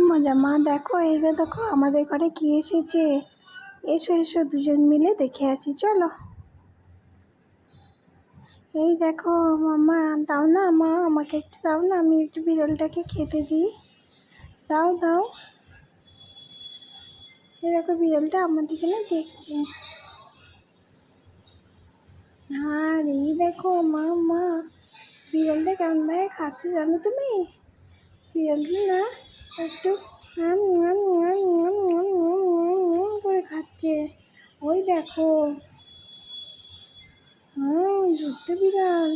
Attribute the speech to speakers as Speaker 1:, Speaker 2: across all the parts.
Speaker 1: মজা মা, দেখো এই দেখো আমাদের ঘরে কি এসেছে। এসো এসো দুজন মিলে দেখে আসি চলো। এই দেখো মামা, দাও না মা, আমাকে একটু দাও না, আমি একটু বিড়ালটাকে খেতে দিই। দাও দাও। এই দেখো বিড়ালটা আমার দিকে না দেখছে। আর এই দেখো মা মা, বিড়ালটা কেমন ভাবে খাচ্ছে জানো তুমি? বিড়ালটা না একটু আম আম আম আম আম আম করে খাচ্ছে। ওই দেখো, দুষ্টু বিড়াল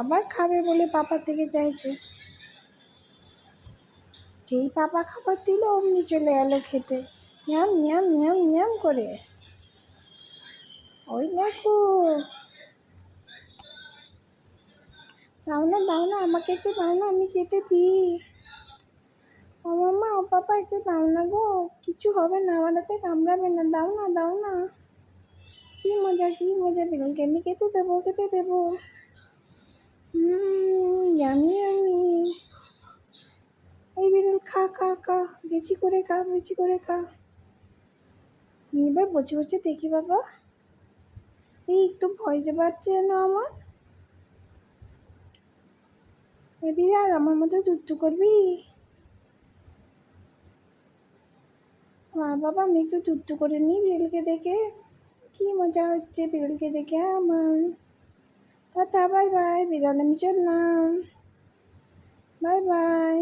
Speaker 1: আবার খাবে বলে পাপার থেকে চাইছে। যেই পাপা খাবার দিল অমনি চলে এলো খেতে, ন্যাম ন্যাম ন্যাম ন্যাম করে। ওই দেখো, দাও না আমাকে একটু দাও না, আমি খেতে দিই। ও মামা ও পাপা একটু দাও না গো, কিছু হবে না, আমার হাতে কামড়াবে না, দাও না দাও না। কি মজা, বিড়ালকে আমি খেতে দেবো খেতে দেবো। Yummy yummy. এই বিড়াল খা খা খা, বেশি করে খা বেশি করে খা। এবার বসে বসে দেখি বাবা। এই একটু ভয় যে পাচ্ছে যেন আমার। এ বিড়াল আমার মতো দুষ্টু করবি? বাবা আমি একটু দুষ্টু করে নিই বিড়ালকে দেখে। কি মজা হচ্ছে বিড়ালকে দেখে আমার। টাটা বাই বাই, বিড়াল আমি চললাম। Bye bye.